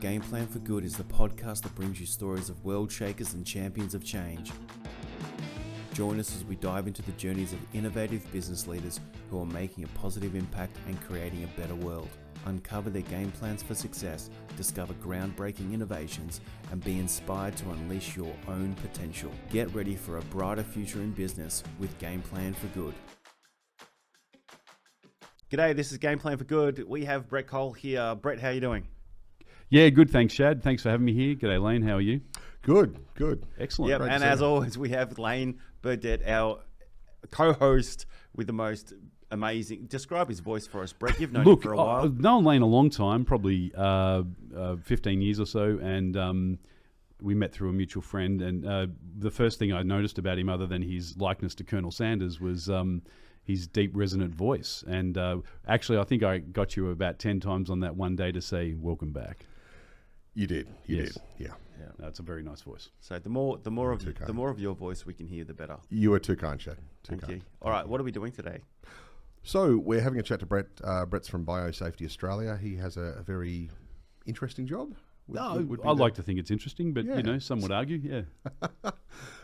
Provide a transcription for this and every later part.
Gameplan for Good is the podcast that brings you stories of world shakers and champions of change. Join us as we dive into the journeys of innovative business leaders who are making a positive impact and creating a better world. Uncover their game plans for success, discover groundbreaking innovations, and be inspired to unleash your own potential. Get ready for a brighter future in business with Gameplan for Good. G'day, this is Gameplan for Good. We have Brett Cole here. Brett, how are you doing? Yeah, good. Thanks, Shad. Thanks for having me here. G'day, Lane. How are you? Good. Excellent. Yep, and as always, we have Lane Burdett, our co-host with the most amazing. Describe his voice for us, Brett. You've known him for a while. I've known Lane a long time, probably 15 years or so, and we met through a mutual friend. And the first thing I noticed about him, other than his likeness to Colonel Sanders, was his deep, resonant voice. And actually, I think I got you about 10 times on that one day to say, welcome back. You did. You Yes. did. Yeah. That's a very nice voice. So the more of your voice we can hear, the better. You were too kind, Shad. Thank you. All right, what are we doing today? So we're having a chat to Brett. Brett's from Biosafety Australia. He has a very interesting job. I'd like to think it's interesting, but Yeah. some would argue, yeah.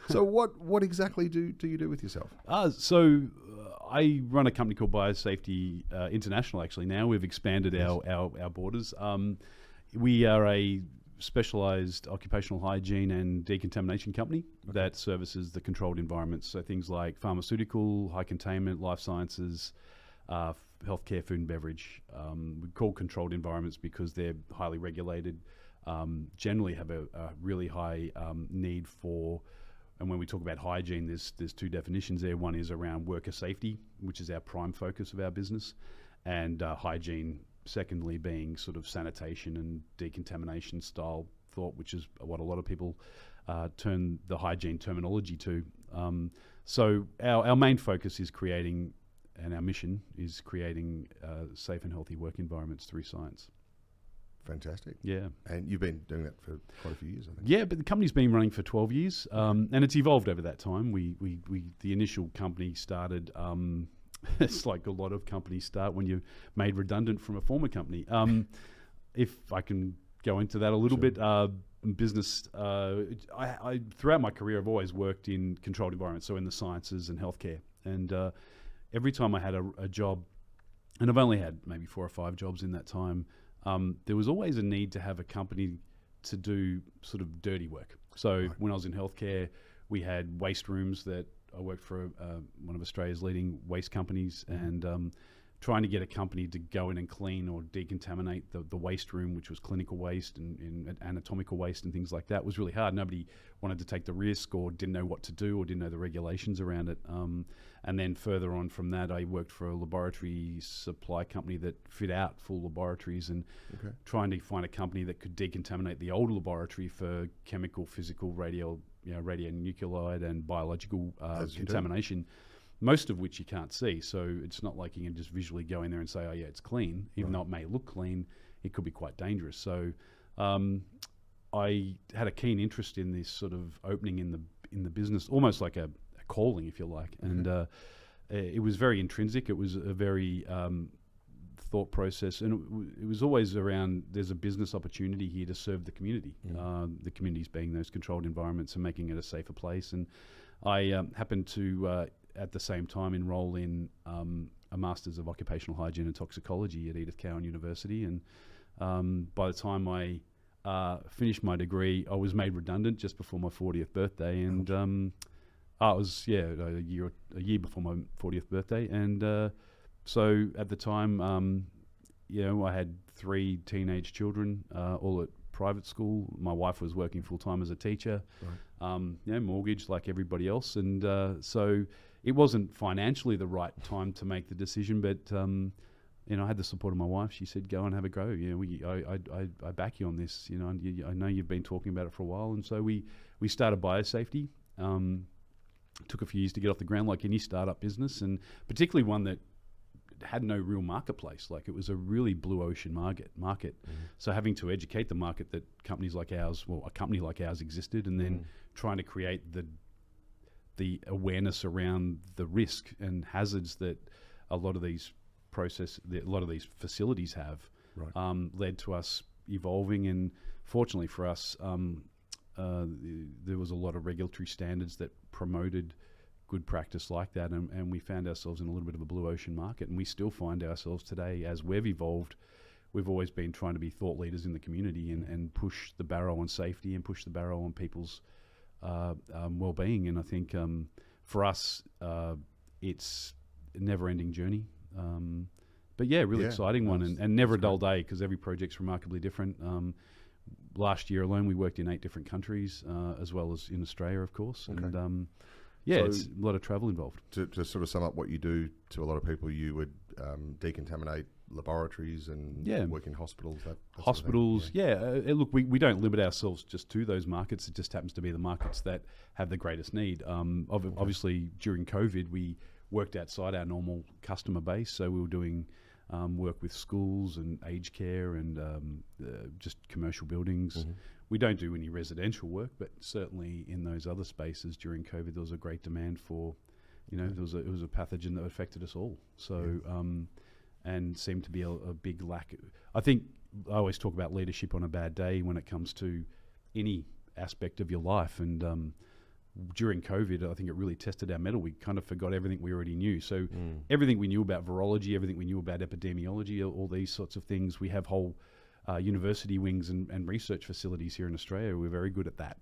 So what exactly do you do with yourself? I run a company called Biosafety International. Actually, now we've expanded our borders. We are a specialized occupational hygiene and decontamination company that services the controlled environments. So things like pharmaceutical, high containment, life sciences, healthcare, food and beverage. We call controlled environments because they're highly regulated, generally have a really high need for. And when we talk about hygiene, there's two definitions there. One is around worker safety, which is our prime focus of our business, and hygiene, secondly, being sort of sanitation and decontamination style thought, which is what a lot of people turn the hygiene terminology to. So our main focus is creating, and our mission is creating safe and healthy work environments through science. Fantastic. Yeah. And you've been doing that for quite a few years, I think. Yeah, but the company's been running for 12 years, and it's evolved over that time. The initial company started, it's like a lot of companies start when you're made redundant from a former company. If I can go into that a little bit, business, I throughout my career, I've always worked in controlled environments, so in the sciences and healthcare. And every time I had a job, and I've only had maybe 4 or 5 jobs in that time, there was always a need to have a company to do sort of dirty work. So when I was in healthcare, we had waste rooms that I worked for one of Australia's leading waste companies, and trying to get a company to go in and clean or decontaminate the waste room, which was clinical waste and anatomical waste and things like that, was really hard. Nobody wanted to take the risk or didn't know what to do or didn't know the regulations around it. And then further on from that, I worked for a laboratory supply company that fit out full laboratories, and trying to find a company that could decontaminate the old laboratory for chemical, physical, radionuclide and biological contamination, most of which you can't see. So it's not like you can just visually go in there and say, oh yeah, it's clean. Even though it may look clean, it could be quite dangerous. So I had a keen interest in this sort of opening in the business, almost like a calling, if you like. And it was very intrinsic. It was a very thought process, and it was always around, there's a business opportunity here to serve the community, the communities being those controlled environments and making it a safer place. And I happened to at the same time enroll in a Masters of Occupational Hygiene and Toxicology at Edith Cowan University, and by the time I finished my degree, I was made redundant just before my 40th birthday, and it was a year before my 40th birthday. And so at the time, I had 3 teenage children, all at private school. My wife was working full time as a teacher, mortgage like everybody else, and so it wasn't financially the right time to make the decision. But I had the support of my wife. She said, "Go and have a go. I back you on this. I know you've been talking about it for a while." And so we started Biosafety. Took a few years to get off the ground, like any startup business, and particularly one that had no real marketplace. Like, it was a really blue ocean market. So having to educate the market that companies like ours, a company like ours existed, and then trying to create the awareness around the risk and hazards that a lot of these facilities have, led to us evolving, and fortunately for us, there was a lot of regulatory standards that promoted good practice like that, and we found ourselves in a little bit of a blue ocean market, and we still find ourselves today, as we've evolved, we've always been trying to be thought leaders in the community and push the barrow on safety and push the barrow on people's well-being. And I think for us, it's a never-ending journey. But yeah, really exciting one, and never a dull day, because every project's remarkably different. Last year alone, we worked in 8 different countries, as well as in Australia, of course. Okay. And So it's a lot of travel involved. To sort of sum up what you do to a lot of people, you would decontaminate laboratories and work in hospitals. That Hospitals, sort of thing. look, we don't limit ourselves just to those markets. It just happens to be the markets that have the greatest need. Obviously, during COVID, we worked outside our normal customer base, so we were doing work with schools and aged care and just commercial buildings. Mm-hmm. We don't do any residential work, but certainly in those other spaces during COVID, there was a great demand for, it was a pathogen that affected us all. So, and seemed to be a big lack. I think I always talk about leadership on a bad day when it comes to any aspect of your life. And during COVID, I think it really tested our mettle. We kind of forgot everything we already knew. So everything we knew about virology, everything we knew about epidemiology, all these sorts of things, we have whole university wings and research facilities here in Australia. We're very good at that.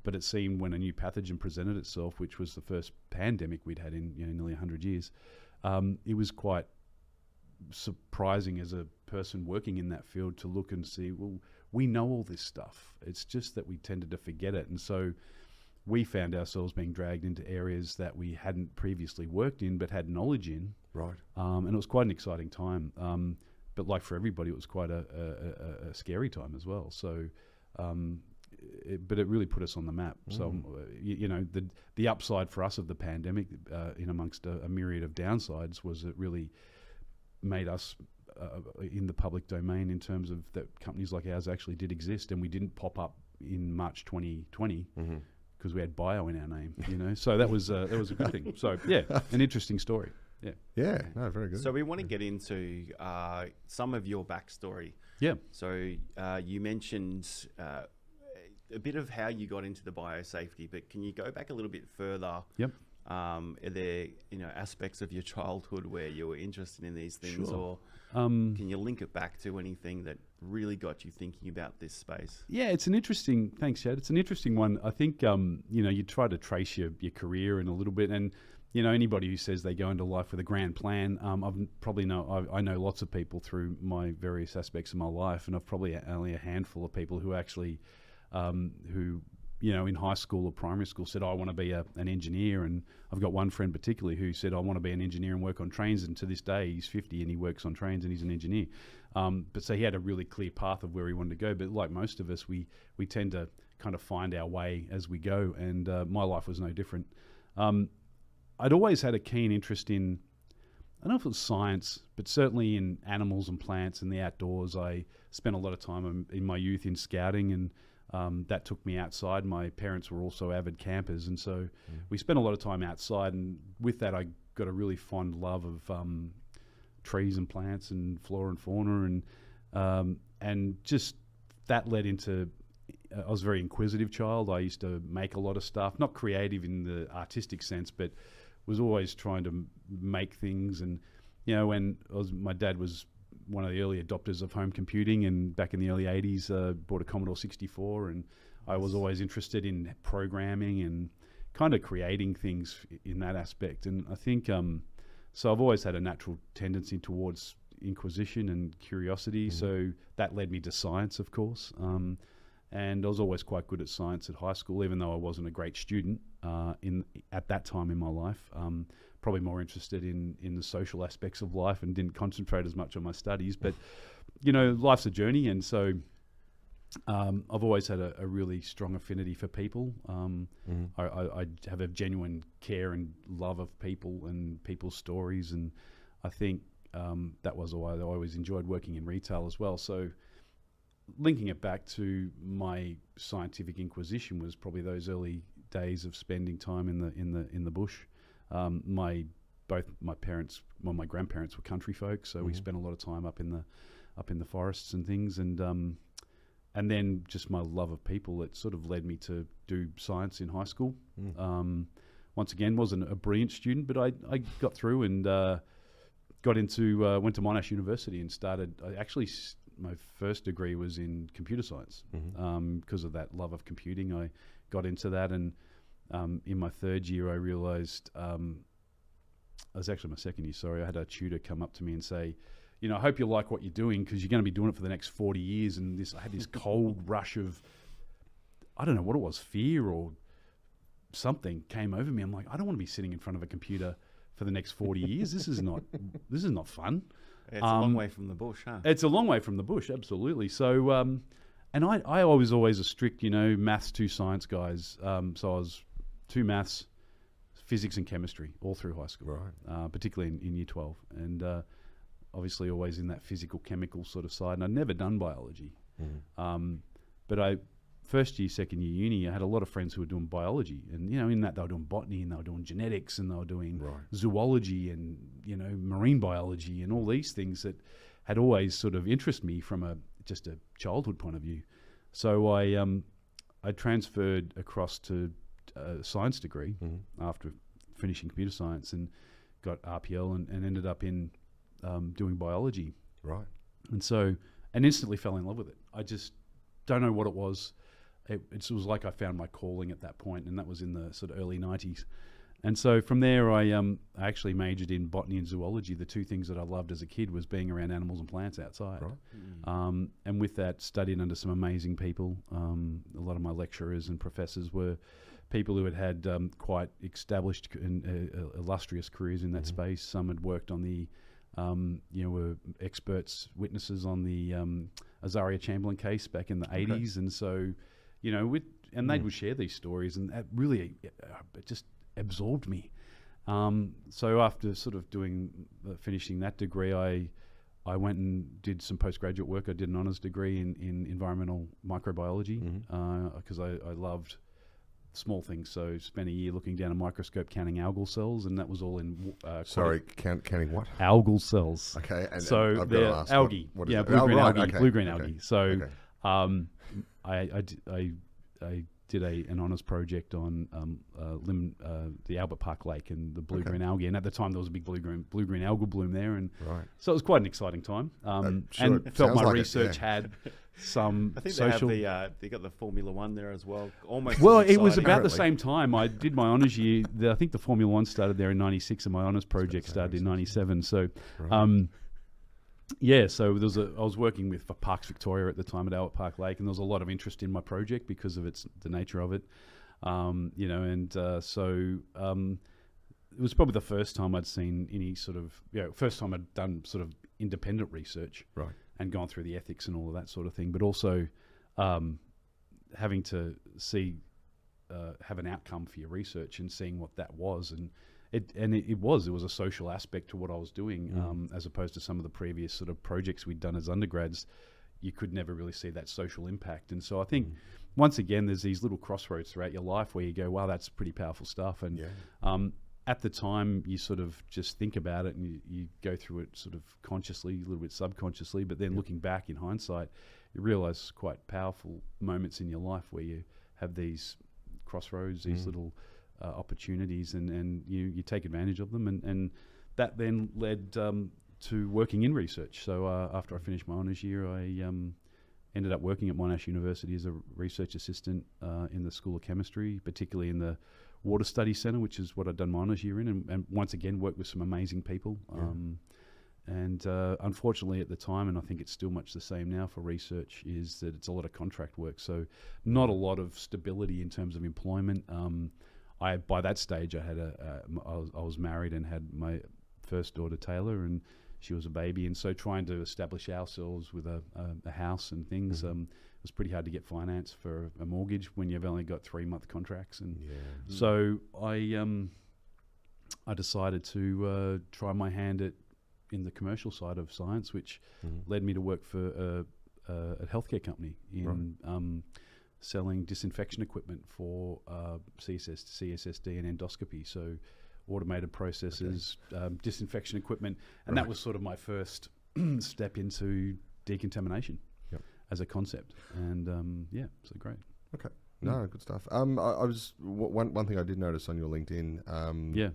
But it seemed when a new pathogen presented itself, which was the first pandemic we'd had in nearly 100 years, it was quite surprising as a person working in that field to look and see, well, we know all this stuff. It's just that we tended to forget it. And so we found ourselves being dragged into areas that we hadn't previously worked in but had knowledge in. Right. And it was quite an exciting time. But like for everybody, it was quite a scary time as well. So, but it really put us on the map. So, the upside for us of the pandemic, in amongst a myriad of downsides, was it really made us in the public domain in terms of that companies like ours actually did exist, and we didn't pop up in March 2020 because we had bio in our name. So that was a good thing. So yeah, an interesting story. Yeah, no, very good. So we want to get into some of your backstory. Yeah. So you mentioned a bit of how you got into the biosafety, but can you go back a little bit further? Yep. Are there aspects of your childhood where you were interested in these things, Sure. or can you link it back to anything that really got you thinking about this space? Yeah, it's an interesting. Thanks, Shad. It's an interesting one. I think you try to trace your career in a little bit, and anybody who says they go into life with a grand plan, I know lots of people through my various aspects of my life, and I've probably only a handful of people who actually who in high school or primary school said, I want to be an engineer. And I've got one friend particularly who said, I want to be an engineer and work on trains. And to this day, he's 50 and he works on trains and he's an engineer. But so he had a really clear path of where he wanted to go. But like most of us, we tend to kind of find our way as we go. And my life was no different. I'd always had a keen interest in, I don't know if it was science, but certainly in animals and plants and the outdoors. I spent a lot of time in my youth in scouting, and that took me outside. My parents were also avid campers, and so we spent a lot of time outside, and with that I got a really fond love of trees and plants and flora and fauna, and just that led into I was a very inquisitive child. I used to make a lot of stuff, not creative in the artistic sense, but was always trying to make things. And when my dad was one of the early adopters of home computing, and back in the early 80s bought a Commodore 64, and I was always interested in programming and kind of creating things in that aspect. And I think so I've always had a natural tendency towards inquisition and curiosity, so that led me to science, of course, and I was always quite good at science at high school, even though I wasn't a great student at that time in my life. Probably more interested in the social aspects of life and didn't concentrate as much on my studies. But, life's a journey. And so I've always had a really strong affinity for people. I have a genuine care and love of people and people's stories. And I think that was why I always enjoyed working in retail as well. So linking it back to my scientific inquisition was probably those early days of spending time in the bush. Both my parents, my grandparents were country folk, so we spent a lot of time up in the forests and things. And and then just my love of people, it sort of led me to do science in high school. Once again, wasn't a brilliant student, but I got through and went to Monash University and started. My first degree was in computer science because of that love of computing. I got into that, and in my third year, I realised. It was actually my second year. Sorry, I had a tutor come up to me and say, I hope you like what you're doing because you're going to be doing it for the next 40 years. And I had this cold rush of, I don't know what it was, fear or something came over me. I'm like, I don't want to be sitting in front of a computer for the next 40 years. This is not fun. It's a long way from the bush, huh? It's a long way from the bush, absolutely. So, and I was always a strict, maths 2 science guys. So I was 2 maths, physics and chemistry all through high school, right? Particularly in year 12. And obviously always in that physical, chemical sort of side. And I'd never done biology. But first year, second year uni, I had a lot of friends who were doing biology. And, in that they were doing botany and they were doing genetics and they were doing zoology and, marine biology and all these things that had always sort of interested me from just a childhood point of view. So I transferred across to a science degree after finishing computer science and got RPL and ended up in doing biology. Right. And instantly fell in love with it. I just don't know what it was. It was like I found my calling at that point, and that was in the sort of early 90s. And so from there, I actually majored in botany and zoology. The 2 things that I loved as a kid was being around animals and plants outside. Right. And with that, studied under some amazing people. A lot of my lecturers and professors were people who had quite established and illustrious careers in that space. Some had worked on the, were experts, witnesses on the Azaria Chamberlain case back in the 80s. And so, and they would share these stories, and that really it just absorbed me. So after sort of finishing that degree, I went and did some postgraduate work. I did an honours degree in environmental microbiology because I loved small things. So spent a year looking down a microscope counting algal cells, and that was all in. Counting what? Algal cells. Okay, and so I've they're ask algae. What is yeah, it? blue-green algae. Okay. Blue-green Okay. algae. So Okay. I did an honours project on the Albert Park Lake and the blue-green algae, and at the time there was a big blue-green algal bloom there, and so it was quite an exciting time. Sure, and felt my like research had some I think social. they have they got the Formula One there as well. Almost. Well, as it was exciting. about the same time. I did my honours year. I think the Formula One started there in '96, and my honours project started in '97. So. So I was working with Parks Victoria at the time at Albert Park Lake, and there was a lot of interest in my project because of the nature of it, it was probably the first time I'd seen any sort of, first time I'd done sort of independent research, and gone through the ethics and all of that sort of thing, but also having to have an outcome for your research and seeing what that was, and it was a social aspect to what I was doing, as opposed to some of the previous sort of projects we'd done as undergrads. You could never really see that social impact. And so I think once again, there's these little crossroads throughout your life where you go, wow, that's pretty powerful stuff. And at the time you sort of just think about it and you go through it sort of consciously, a little bit subconsciously, but then looking back in hindsight, you realize quite powerful moments in your life where you have these crossroads, these little opportunities, and you take advantage of them, and that then led to working in research. So after I finished my honours year, I ended up working at Monash University as a research assistant in the School of Chemistry, particularly in the Water Studies Centre, which is what I'd done my honours year in, and once again worked with some amazing people. And unfortunately at the time, and I think it's still much the same now for research, is that it's a lot of contract work, so not a lot of stability in terms of employment. By that stage, I was married and had my first daughter Taylor, and she was a baby, and so trying to establish ourselves with a house and things, it was pretty hard to get finance for a mortgage when you've only got 3-month contracts, and so I decided to try my hand in the commercial side of science, which led me to work for a healthcare company in selling disinfection equipment for CSSD and endoscopy, so automated processes, disinfection equipment, and that was sort of my first step into decontamination. as a concept. And so great. Okay. No, good stuff. I was one thing I did notice on your LinkedIn.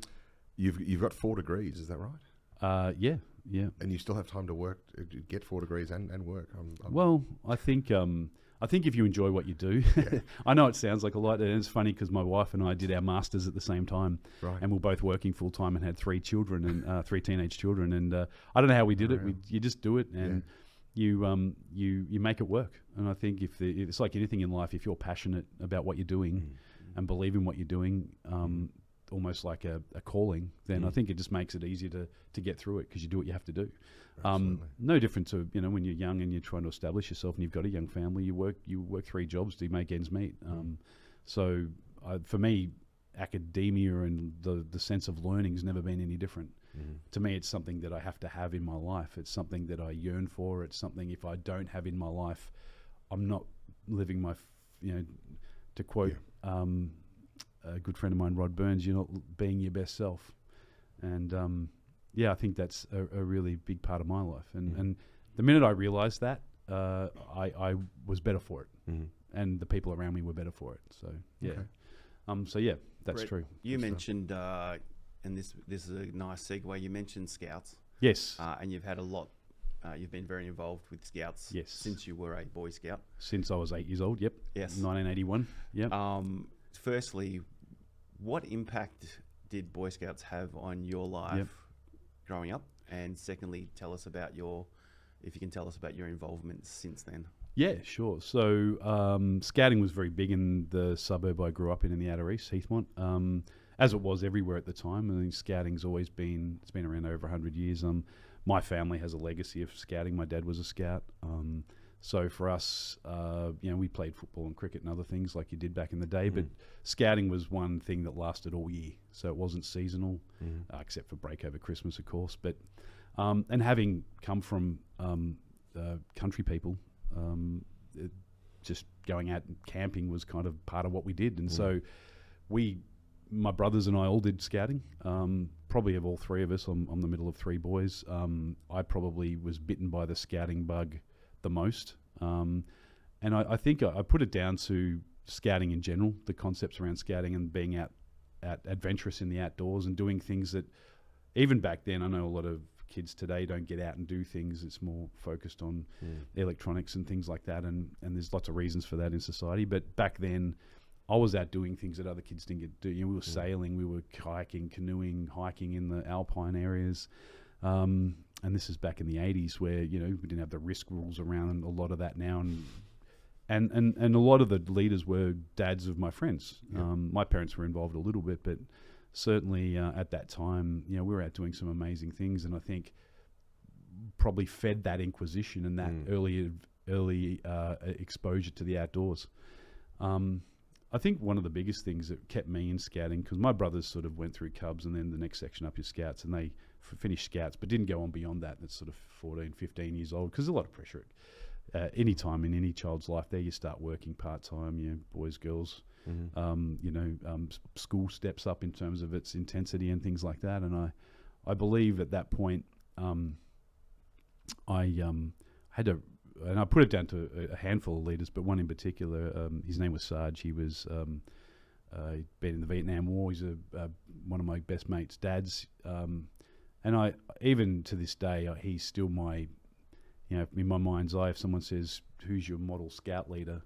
You've got 4 degrees. Is that right? Yeah. And you still have time to work, to get 4 degrees and work. Well, I think if you enjoy what you do, I know it sounds like a lot, and it's funny because my wife and I did our masters at the same time, Right. and we're both working full time and had 3 children and 3 teenage children, and I don't know how we did it. You just do it, and you make it work. And I think if it's like anything in life, if you're passionate about what you're doing and believe in what you're doing, almost like a calling, then I think it just makes it easier to get through it because you do what you have to do. No different to when you're young and you're trying to establish yourself and you've got a young family, you work 3 jobs to make ends meet. So for me, academia and the sense of learning has never been any different. To me, it's something that I have to have in my life. It's something that I yearn for. It's something if I don't have in my life, I'm not living my, to quote a good friend of mine, Rod Burns, you're not being your best self. And I think that's a really big part of my life. And the minute I realized that, I was better for it. And the people around me were better for it. So, Okay. That's Brett, true. You mentioned, and this is a nice segue, you mentioned Scouts. Yes. And you've had a lot, you've been very involved with Scouts since you were a Boy Scout. Since I was 8 years old, yep. Yes. 1981, yep. Firstly, what impact did Boy Scouts have on your life growing up? And secondly, if you can tell us about your involvement since then. Yeah, sure. So scouting was very big in the suburb I grew up in the Outer East, Heathmont, as it was everywhere at the time. I think scouting's always been around over 100 years. My family has a legacy of scouting. My dad was a scout. So for us, we played football and cricket and other things like you did back in the day, but scouting was one thing that lasted all year. So it wasn't seasonal, except for break over Christmas, of course. But and having come from country people, just going out and camping was kind of part of what we did. And so my brothers and I all did scouting. Probably of all 3 of us, I'm the middle of 3 boys. I probably was bitten by the scouting bug the most. And I think I put it down to scouting in general, the concepts around scouting and being out adventurous in the outdoors and doing things that even back then, I know a lot of kids today don't get out and do things. It's more focused on electronics and things like that. And there's lots of reasons for that in society. But back then, I was out doing things that other kids didn't get to do. We were sailing, we were kayaking, canoeing, hiking in the alpine areas. And this is back in the 80s where, we didn't have the risk rules around a lot of that now. And a lot of the leaders were dads of my friends. My parents were involved a little bit, but certainly at that time, we were out doing some amazing things. And I think probably fed that inquisition and that early exposure to the outdoors. I think one of the biggest things that kept me in scouting, because my brothers sort of went through Cubs and then the next section up is Scouts, and they finished Scouts, but didn't go on beyond that. That's sort of 14, 15 years old, because there's a lot of pressure. Any time in any child's life there, you start working part-time, boys, girls, school steps up in terms of its intensity and things like that. And I believe at that point, I had to, and I put it down to a handful of leaders, but one in particular, his name was Shad. He was he'd been in the Vietnam War. He's one of my best mates' dads, and I even to this day he's still my, in my mind's eye. If someone says who's your model scout leader,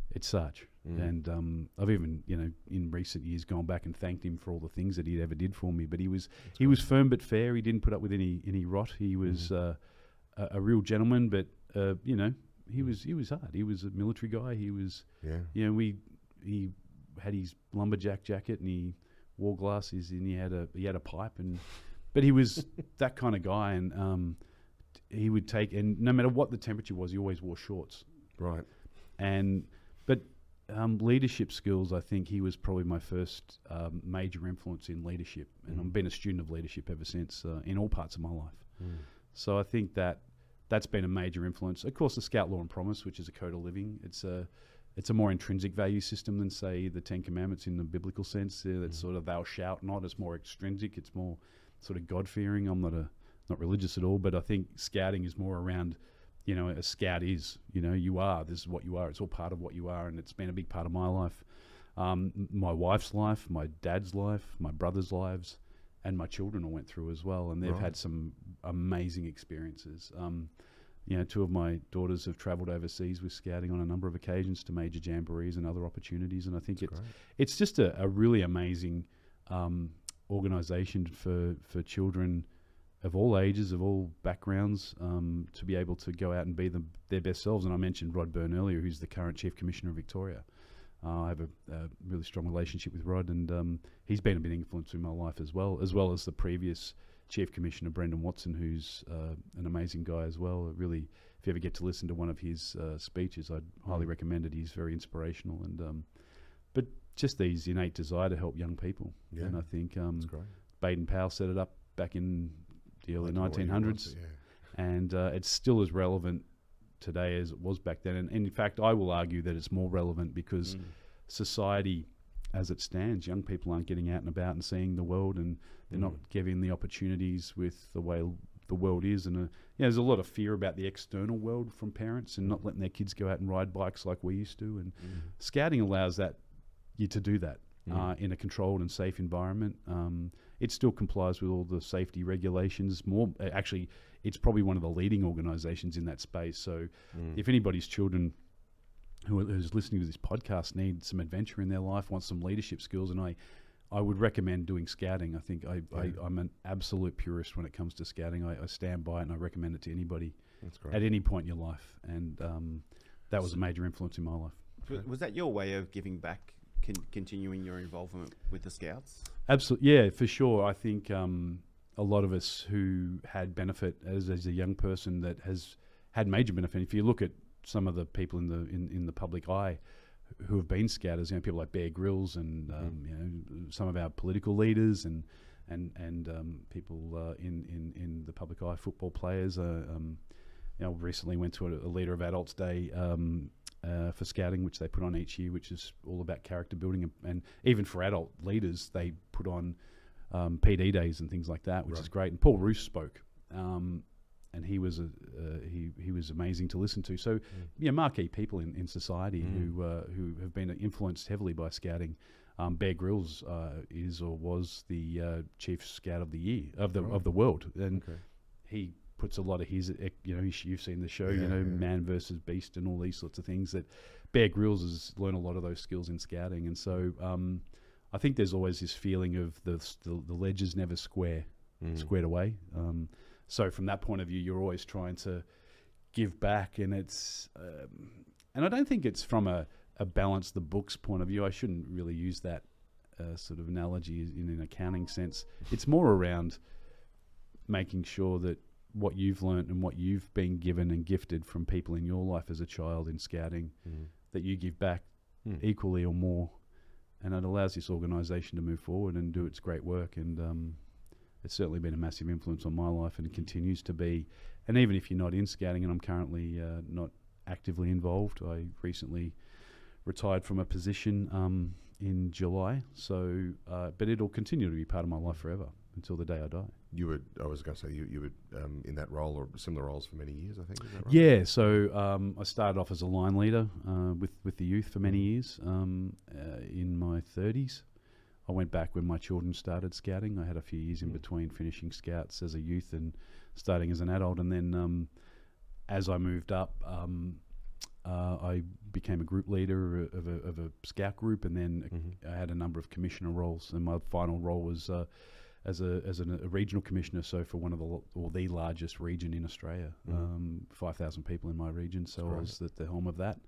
it's Sarge. And I've even in recent years gone back and thanked him for all the things that he ever did for me. But he was firm but fair. He didn't put up with any rot. He was a real gentleman, but he was hard. He was a military guy. He was he had his lumberjack jacket and he wore glasses and he had a pipe, but he was that kind of guy. And he would take, and no matter what the temperature was, he always wore shorts. Right. But leadership skills, I think he was probably my first major influence in leadership, and I've been a student of leadership ever since in all parts of my life. So I think that's been a major influence. Of course, the Scout Law and Promise, which is a code of living, it's a more intrinsic value system than, say, the 10 Commandments in the biblical sense. That's sort of thou shalt not. It's more extrinsic. It's more sort of God-fearing. I'm not religious at all, but I think scouting is more around a scout is. This is what you are. It's all part of what you are, and it's been a big part of my life. My wife's life, my dad's life, my brother's lives, and my children all went through as well, and they've had some amazing experiences. Two of my daughters have travelled overseas with scouting on a number of occasions to major jamborees and other opportunities, and I think it's just a really amazing organisation for children of all ages, of all backgrounds, to be able to go out and be their best selves. And I mentioned Rod Byrne earlier, who's the current Chief Commissioner of Victoria. I have a really strong relationship with Rod, and he's been a big influence in my life as well as the previous Chief Commissioner, Brendan Watson, who's an amazing guy as well. Really, if you ever get to listen to one of his speeches, I'd highly recommend it. He's very inspirational, and but just these innate desire to help young people. Yeah. And I think Baden-Powell set it up back in the early 1900s, and it's still as relevant today as it was back then. And in fact, I will argue that it's more relevant because society, as it stands, young people aren't getting out and about and seeing the world, and they're not given the opportunities with the way the world is. And there's a lot of fear about the external world from parents and not letting their kids go out and ride bikes like we used to. And scouting allows you to do that in a controlled and safe environment. It still complies with all the safety regulations. Actually, it's probably one of the leading organisations in that space. So if anybody's children who's listening to this podcast need some adventure in their life, want some leadership skills, and I would recommend doing scouting. I think I'm an absolute purist when it comes to scouting. I stand by it, and I recommend it to anybody at any point in your life. And that was a major influence in my life. Was that your way of giving back, continuing your involvement with the Scouts? Absolutely, yeah, for sure. I think a lot of us who had benefit as a young person that has had major benefit. If you look at some of the people in the public eye who have been Scouters, people like Bear Grylls and some of our political leaders and people in the public eye, football players. Recently went to a Leader of Adults Day for Scouting, which they put on each year, which is all about character building, and even for adult leaders, they put on PD days and things like that, which is great. And Paul Roos spoke, and he was he was amazing to listen to. So, marquee people in society who have been influenced heavily by Scouting. Bear Grylls is or was the Chief Scout of the Year of the world, and he puts a lot of his, you've seen the show, Man versus Beast and all these sorts of things. That Bear Grylls has learned a lot of those skills in scouting, and so I think there's always this feeling of the ledger's never squared away. So from that point of view, you're always trying to give back, and it's and I don't think it's from a balance the books point of view. I shouldn't really use that sort of analogy in an accounting sense. It's more around making sure that what you've learnt and what you've been given and gifted from people in your life as a child in scouting, that you give back equally or more. And it allows this organisation to move forward and do its great work. And it's certainly been a massive influence on my life, and it continues to be. And even if you're not in scouting, and I'm currently not actively involved, I recently retired from a position in July. So, but it'll continue to be part of my life forever until the day I die. I was going to say you were in that role or similar roles for many years, I think. Is that right? Yeah, so I started off as a line leader with the youth for many years. In my 30s, I went back when my children started scouting. I had a few years in between finishing Scouts as a youth and starting as an adult. And then as I moved up, I became a group leader of a Scout group, and then I had a number of commissioner roles. And my final role was as a regional commissioner, so for one of the largest region in Australia, 5,000 people in my region. So I was at the helm of that.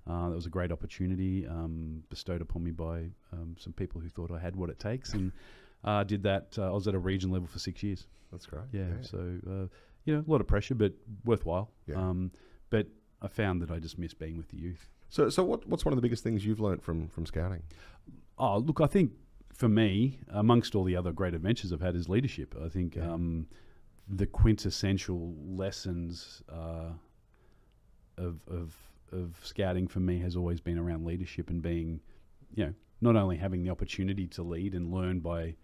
That was a great opportunity bestowed upon me by some people who thought I had what it takes, and did that. I was at a region level for 6 years. That's great. Yeah. So a lot of pressure, but worthwhile. Yeah. But I found that I just miss being with the youth. So what's one of the biggest things you've learnt from scouting? Oh, look, I think for me, amongst all the other great adventures I've had, is leadership. I think the quintessential lessons of scouting for me has always been around leadership and being, not only having the opportunity to lead and learn by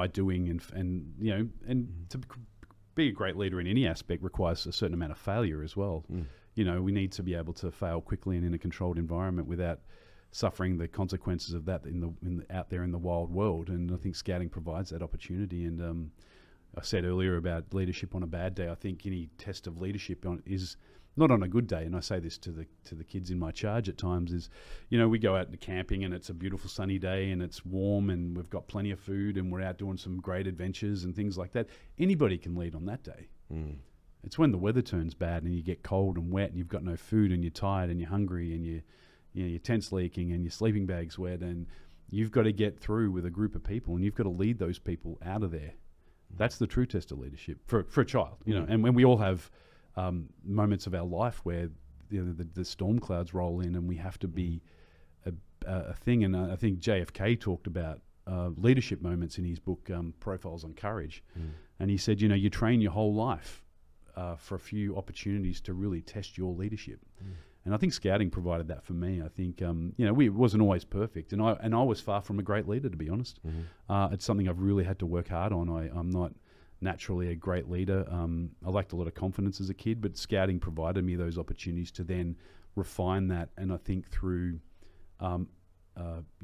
doing and to being a great leader in any aspect requires a certain amount of failure as well. You know, we need to be able to fail quickly and in a controlled environment without suffering the consequences of that out there in the wild world. And I think scouting provides that opportunity. And I said earlier about leadership on a bad day. I think any test of leadership is not on a good day. And I say this to the kids in my charge at times is, you know, we go out to camping and it's a beautiful sunny day and it's warm and we've got plenty of food and we're out doing some great adventures and things like that. Anybody can lead on that day. It's when the weather turns bad and you get cold and wet and you've got no food and you're tired and you're hungry and your tent's leaking and your sleeping bag's wet and you've got to get through with a group of people and you've got to lead those people out of there. That's the true test of leadership for a child, you know. And when we all have moments of our life where the storm clouds roll in and we have to be a thing. And I think JFK talked about leadership moments in his book, Profiles on Courage. And he said, you know, you train your whole life for a few opportunities to really test your leadership. And I think scouting provided that for me. I think, you know, it wasn't always perfect. And I was far from a great leader, to be honest. It's something I've really had to work hard on. I'm not naturally a great leader. I lacked a lot of confidence as a kid, but scouting provided me those opportunities to then refine that. And I think through, you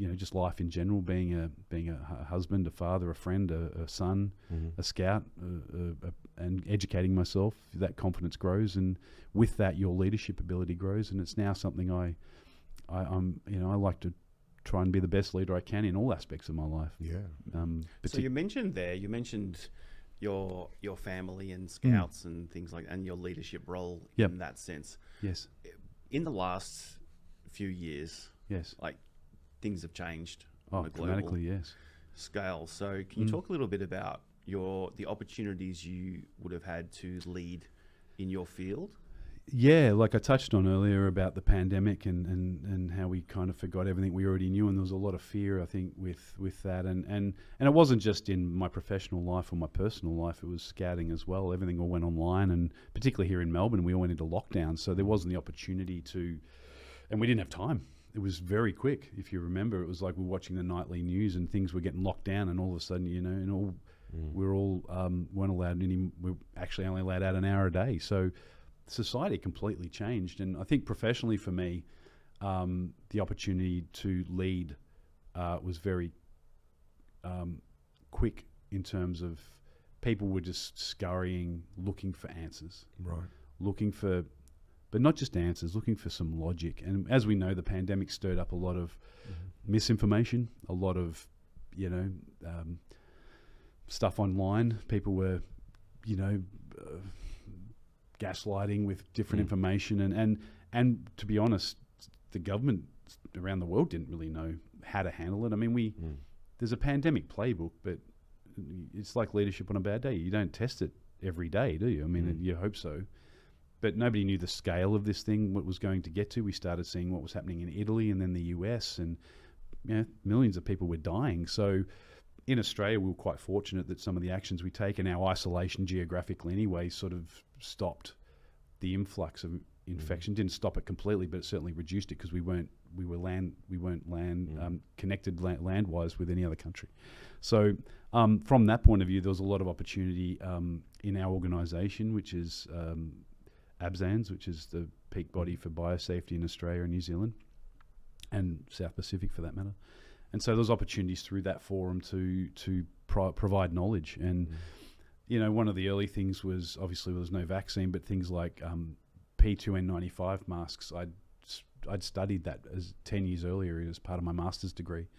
know, just life in general, being a husband, a father, a friend, a son, a scout, and educating myself, that confidence grows, and with that, your leadership ability grows. And it's now something I'm, you know, I like to try and be the best leader I can in all aspects of my life. So you mentioned your family and scouts and things like, and your leadership role in that sense. Yes. In the last few years, like things have changed on a global scale. So can you talk a little bit about the opportunities you would have had to lead in your field? Yeah, like I touched on earlier about the pandemic and how we kind of forgot everything we already knew, and there was a lot of fear, I think, with that. And it wasn't just in my professional life or my personal life, it was scouting as well. Everything all went online, and particularly here in Melbourne, we all went into lockdown, so there wasn't the opportunity and we didn't have time. It was very quick. If you remember, it was like we're watching the nightly news and things were getting locked down, and all of a sudden, you know, we're all weren't allowed we're actually only allowed out an hour a day. So society completely changed. And I think professionally for me, the opportunity to lead was very quick in terms of people were just scurrying, looking for answers. Right. But not just answers, looking for some logic. And as we know, the pandemic stirred up a lot of misinformation, a lot of, you know, stuff online. People were, you know, gaslighting with different information. And to be honest, the government around the world didn't really know how to handle it. I mean, there's a pandemic playbook, but it's like leadership on a bad day. You don't test it every day, do you? I mean, you hope so. But nobody knew the scale of this thing, what it was going to get to. We started seeing what was happening in Italy and then the US, and you know, millions of people were dying. So in Australia, we were quite fortunate that some of the actions we take and our isolation geographically anyway sort of stopped the influx of infection. Didn't stop it completely, but it certainly reduced it because we weren't connected land-wise with any other country. So from that point of view, there was a lot of opportunity in our organisation, which is ABSANZ, which is the peak body for biosafety in Australia and New Zealand and South Pacific for that matter. And so there's opportunities through that forum to provide knowledge. And, you know, one of the early things was, obviously there was no vaccine, but things like P2N95 masks. I'd studied that as 10 years earlier as part of my master's degree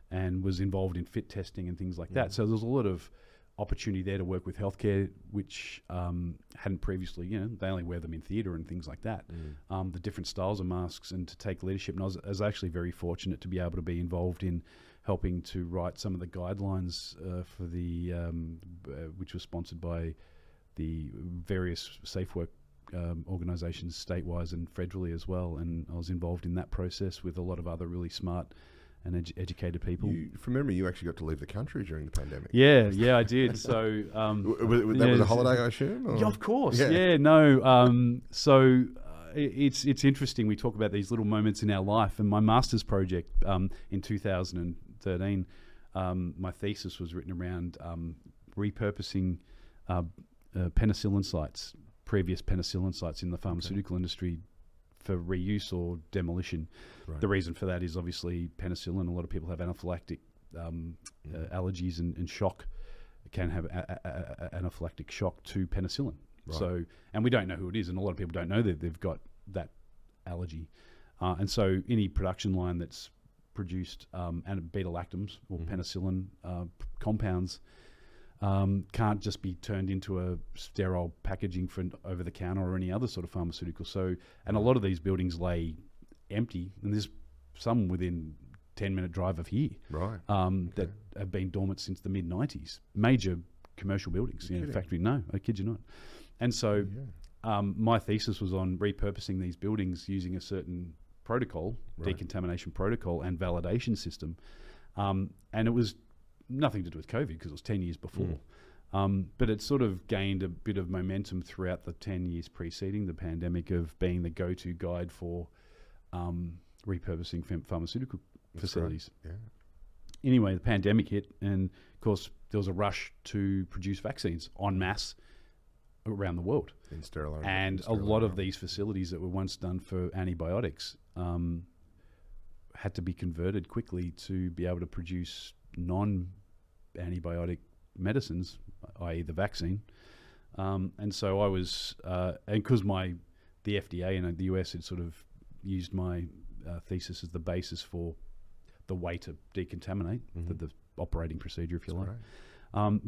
and was involved in fit testing and things like that. So there's a lot of opportunity there to work with healthcare, which hadn't previously, you know, they only wear them in theatre and things like that. The different styles of masks and to take leadership. And I was actually very fortunate to be able to be involved in helping to write some of the guidelines for the, which was sponsored by the various safe work organisations statewide and federally as well. And I was involved in that process with a lot of other really smart and educated people. From memory, you actually got to leave the country during the pandemic. Yeah, I did. So that was a holiday, I assume? Or? Yeah, of course. So it's interesting. We talk about these little moments in our life. And my master's project in 2013, my thesis was written around repurposing penicillin sites, previous penicillin sites in the pharmaceutical industry for reuse or demolition. Right. The reason for that is obviously penicillin. A lot of people have anaphylactic allergies and shock, can have anaphylactic shock to penicillin. Right. So, and we don't know who it is, and a lot of people don't know that they've got that allergy. And so any production line that's produced beta-lactams or penicillin compounds can't just be turned into a sterile packaging for over-the-counter or any other sort of pharmaceutical. So, and a lot of these buildings lay empty, and there's some within 10-minute drive of here that have been dormant since the mid-90s. Major commercial buildings, factory. No, I kid you not. And so my thesis was on repurposing these buildings using a certain protocol, decontamination protocol and validation system. And it was nothing to do with COVID because it was 10 years before. But it sort of gained a bit of momentum throughout the 10 years preceding the pandemic of being the go-to guide for repurposing pharmaceutical facilities. Right. Yeah. Anyway, the pandemic hit, and of course there was a rush to produce vaccines en masse around the world. And a lot of these facilities that were once done for antibiotics had to be converted quickly to be able to produce non-antibiotic medicines, i.e. the vaccine. And so I was, and because the FDA in the US had sort of used my thesis as the basis for the way to decontaminate, the operating procedure, if you like. Right.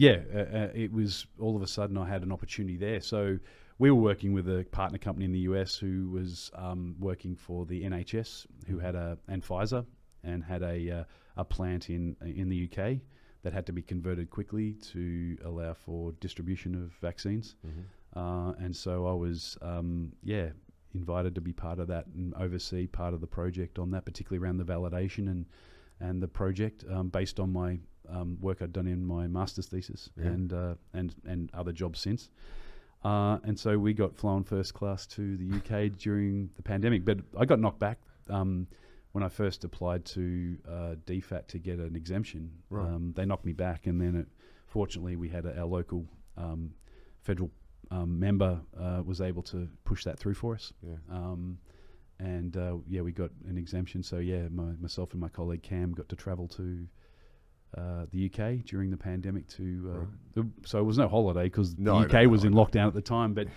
It was all of a sudden I had an opportunity there. So we were working with a partner company in the US who was working for the NHS, who had and Pfizer, and had a plant in the UK that had to be converted quickly to allow for distribution of vaccines. And so I was, invited to be part of that and oversee part of the project on that, particularly around the validation and the project based on my work I'd done in my master's thesis and other jobs since. And so we got flown first class to the UK during the pandemic, but I got knocked back when I first applied to DFAT to get an exemption. Right. They knocked me back, and then fortunately we had our local federal member was able to push that through for us. We got an exemption. So myself and my colleague Cam got to travel to the UK during the pandemic so it was no holiday because the UK was in lockdown at the time. But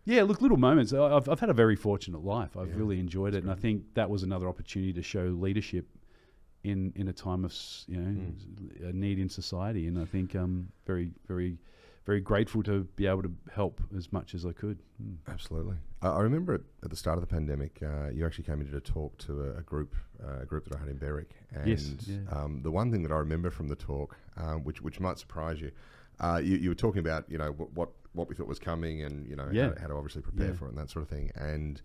little moments. I've had a very fortunate life. I've really enjoyed it, and I think that was another opportunity to show leadership in a time of a need in society. And I think I'm very, very, very grateful to be able to help as much as I could. Absolutely. I remember at the start of the pandemic, you actually came and did a talk to a group that I had in Berwick. And the one thing that I remember from the talk, which might surprise you, you were talking about what we thought was coming, and how to obviously prepare for it and that sort of thing. And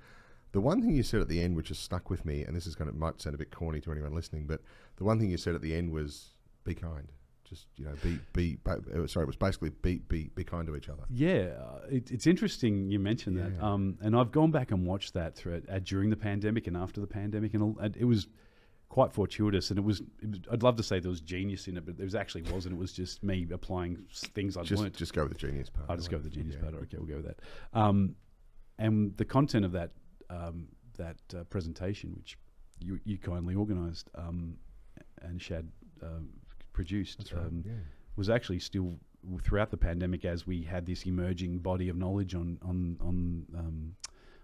the one thing you said at the end, which has stuck with me, and this might sound a bit corny to anyone listening, but the one thing you said at the end was, "Be kind." Just it was basically be kind to each other. It's interesting you mentioned that, and I've gone back and watched that during the pandemic and after the pandemic, and it was quite fortuitous. And it was I'd love to say there was genius in it, but there actually wasn't. It was just me applying things I'd learned. Just go with the genius part. I'll just go with the genius part. Okay, we'll go with that. And the content of that presentation, which you kindly organised, and Shad produced, was actually still throughout the pandemic, as we had this emerging body of knowledge on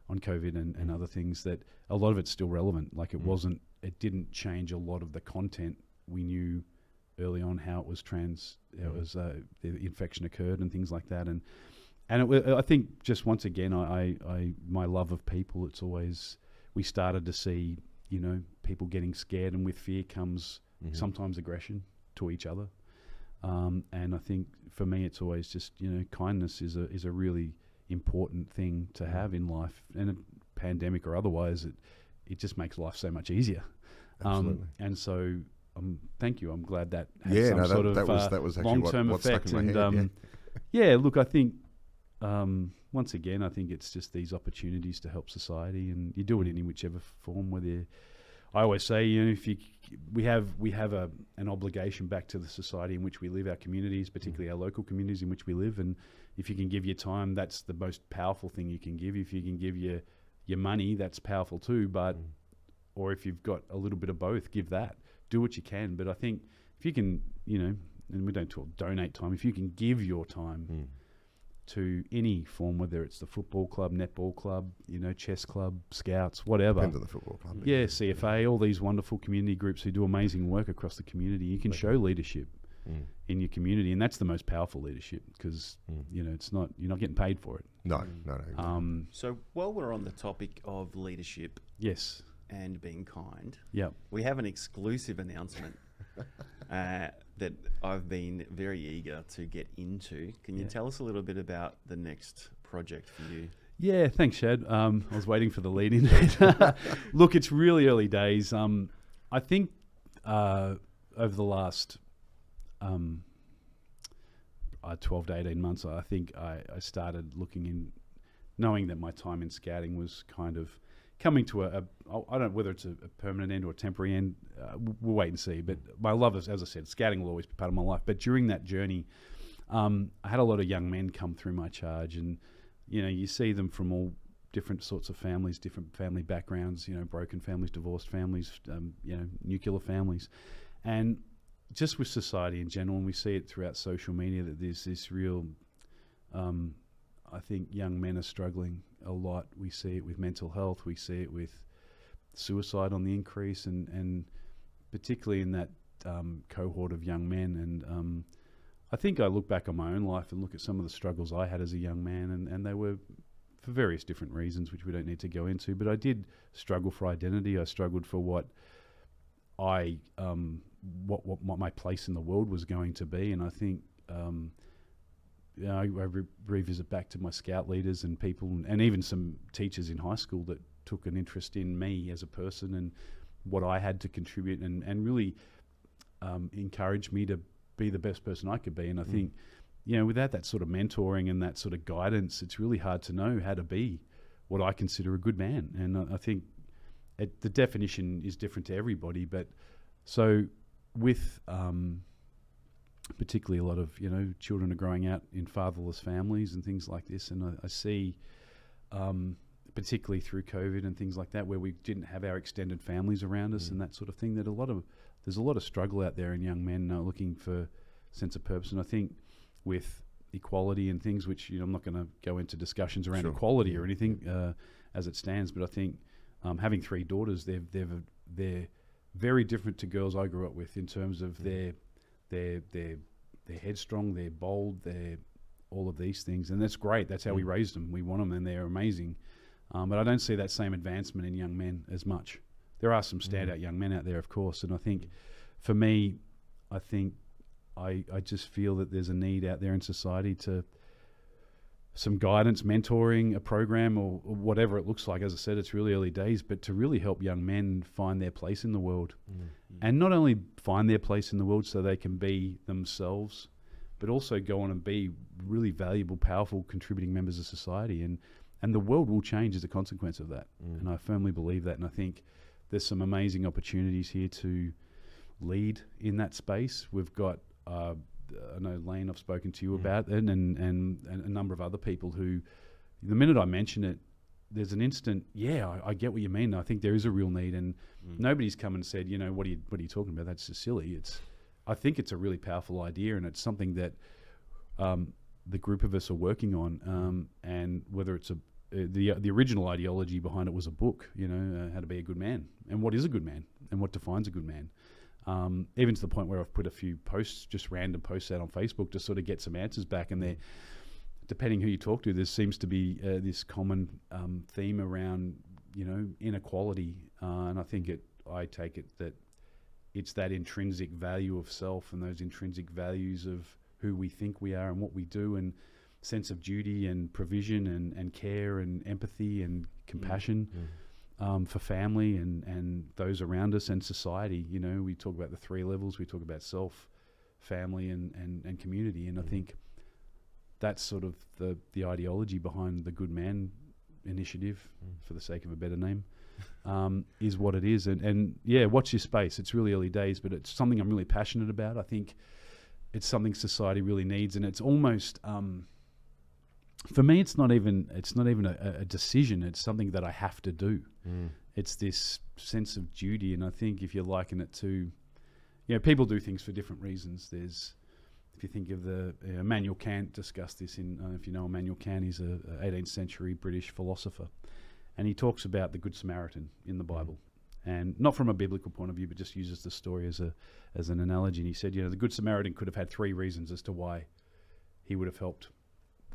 COVID and other things, that a lot of it's still relevant. Like it didn't change a lot of the content. We knew early on how it was the infection occurred and things like that. And I think just once again, my love of people, it's always, we started to see, people getting scared, and with fear comes sometimes aggression to each other. And I think for me, it's always just, kindness is a really important thing to have in life, and a pandemic or otherwise, it just makes life so much easier. Absolutely. And so, thank you. I'm glad that had that was actually long-term what effect. Stuck in my head, look, I think once again, I think it's just these opportunities to help society, and you do it in whichever form. I always say, if you we have an obligation back to the society in which we live, our communities, particularly our local communities in which we live. And if you can give your time, that's the most powerful thing you can give. If you can give your money, that's powerful too. But or if you've got a little bit of both, give that. Do what you can. But I think if you can, and we don't talk donate time, if you can give your time to any form, whether it's the football club, netball club, chess club, scouts, whatever. Depends on the football club. Yeah, CFA, all these wonderful community groups who do amazing work across the community. You can show leadership in your community, and that's the most powerful leadership because it's not, you're not getting paid for it. No. Exactly. So while we're on the topic of leadership, yes, and being kind, we have an exclusive announcement that I've been very eager to get into. Can you tell us a little bit about the next project for you? Yeah, thanks, Shad. I was waiting for the lead in. Look, it's really early days. I think over the last 12 to 18 months, I think I started looking in, knowing that my time in scouting was kind of coming to I don't know whether it's a permanent end or a temporary end. We'll wait and see. But my love, as I said, scouting will always be part of my life. But during that journey, I had a lot of young men come through my charge, and you see them from all different sorts of families, different family backgrounds. Broken families, divorced families, nuclear families, and just with society in general, and we see it throughout social media that there's this real. I think young men are struggling a lot. We see it with mental health. We see it with suicide on the increase, and particularly in that cohort of young men. And I think I look back on my own life and look at some of the struggles I had as a young man, and they were for various different reasons, which we don't need to go into. But I did struggle for identity. I struggled for what what my place in the world was going to be, and I think. I revisit back to my scout leaders and people, and even some teachers in high school that took an interest in me as a person and what I had to contribute, and really encouraged me to be the best person I could be. And I think, without that sort of mentoring and that sort of guidance, it's really hard to know how to be what I consider a good man. And I think the definition is different to everybody. But so with particularly a lot of children are growing out in fatherless families and things like this, and I see particularly through COVID and things like that, where we didn't have our extended families around us and that sort of thing, that there's a lot of struggle out there in young men looking for a sense of purpose. And I think with equality and things, which I'm not going to go into discussions around equality or anything as it stands, but I think having three daughters, they're very different to girls I grew up with in terms of they're headstrong, they're bold, they're all of these things, and that's great. That's how we raised them. We want them, and they're amazing. But I don't see that same advancement in young men as much. There are some standout young men out there, of course, and I think for me, I just feel that there's a need out there in society to some guidance, mentoring, a program, or whatever it looks like. As I said, it's really early days, but to really help young men find their place in the world. And not only find their place in the world so they can be themselves, but also go on and be really valuable, powerful, contributing members of society. And the world will change as a consequence of that. And I firmly believe that. And I think there's some amazing opportunities here to lead in that space. We've got, I know Lane, I've spoken to you about, and a number of other people who, the minute I mention it, there's an instant, I get what you mean. I think there is a real need, and nobody's come and said, what are you talking about? That's just silly. I think it's a really powerful idea, and it's something that the group of us are working on. And whether it's the original ideology behind it was a book, how to be a good man, and what is a good man, and what defines a good man. Even to the point where I've put a few posts, just random posts out on Facebook to sort of get some answers back, and depending who you talk to, there seems to be this common theme around, inequality, and I think I take it that it's that intrinsic value of self and those intrinsic values of who we think we are and what we do, and sense of duty and provision and care and empathy and compassion. For family and those around us and society. We talk about the three levels. We talk about self, family, and community. And I think that's sort of the ideology behind the Good Man Initiative, for the sake of a better name. is what it is. And yeah, watch your space. It's really early days, but it's something I'm really passionate about. I think it's something society really needs, and it's almost for me, it's not even a decision. It's something that I have to do. It's this sense of duty, and I think if you liken it to, people do things for different reasons. If you think of Immanuel Kant discussed this in, I don't know if you know Immanuel Kant, he's a 18th century British philosopher, and he talks about the Good Samaritan in the Bible, and not from a biblical point of view, but just uses the story as an analogy. And he said, the Good Samaritan could have had 3 reasons as to why he would have helped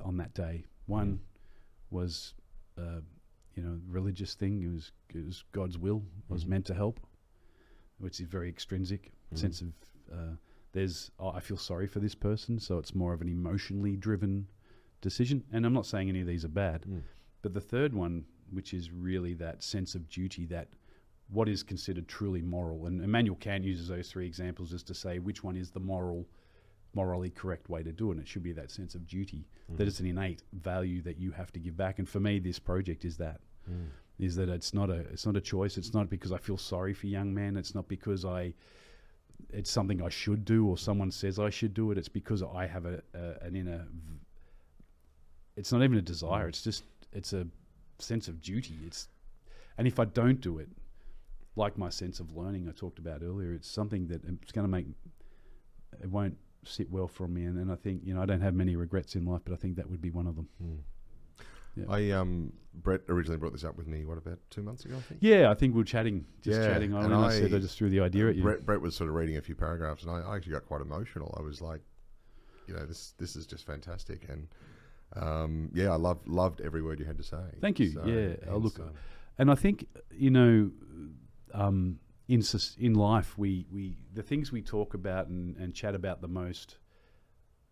on that day. One was, religious thing. It was God's will. I was meant to help, which is very extrinsic sense of. I feel sorry for this person, so it's more of an emotionally driven decision. And I'm not saying any of these are bad, but the third one, which is really that sense of duty, that what is considered truly moral. And Immanuel Kant uses those 3 examples just to say which one is the morally correct way to do it. And it should be that sense of duty, that it's an innate value that you have to give back. And for me, this project is that. Is that it's not a choice. It's not because I feel sorry for young men. It's not because it's something I should do or someone says I should do it. It's because I have an inner. It's not even a desire. It's a sense of duty. And if I don't do it, like my sense of learning I talked about earlier, it's something that it's going to it won't sit well from me. And I think I don't have many regrets in life, but I think that would be one of them. Yeah. Brett originally brought this up with me, about 2 months ago, I think? Yeah, I think we were chatting. I said I just threw the idea at you. Brett was sort of reading a few paragraphs, and I actually got quite emotional. I was like, this is just fantastic. And, I loved every word you had to say. Thank you. And I think, in life, we the things we talk about and chat about the most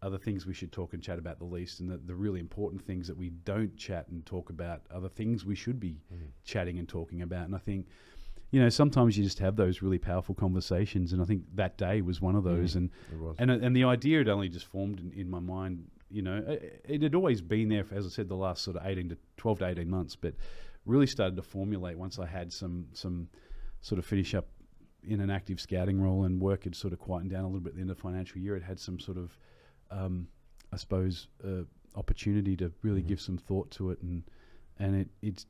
are the things we should talk and chat about the least, and the really important things that we don't chat and talk about are the things we should be chatting and talking about. And I think, sometimes you just have those really powerful conversations, and I think that day was one of those. And the idea had only just formed in my mind. It had always been there for, as I said, the last sort of 12 to 18 months, but really started to formulate once I had some sort of finish up in an active scouting role, and work had sort of quietened down a little bit at the end of the financial year. It had some sort of I suppose opportunity to really give some thought to it, and it's